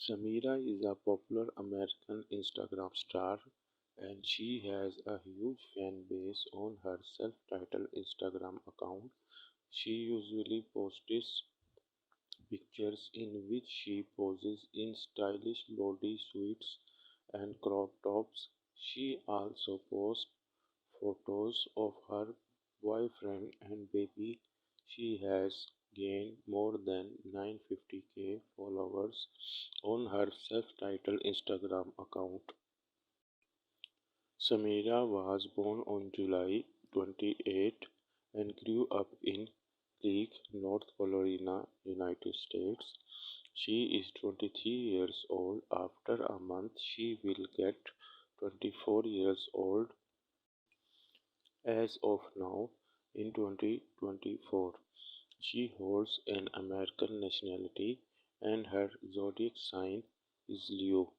Samira is a popular American Instagram star and she has a huge fan base on her self-titled Instagram account. She usually posts pictures in which she poses in stylish body suits and crop tops. She also posts photos of her boyfriend and baby. She has gained more than 950K followers on her self-titled Instagram account. Samira was born on July 28 and grew up in Leake, North Carolina, United States. She is 23 years old. After a month, she will get 24 years old as of now in 2024. She holds an American nationality and her zodiac sign is Leo.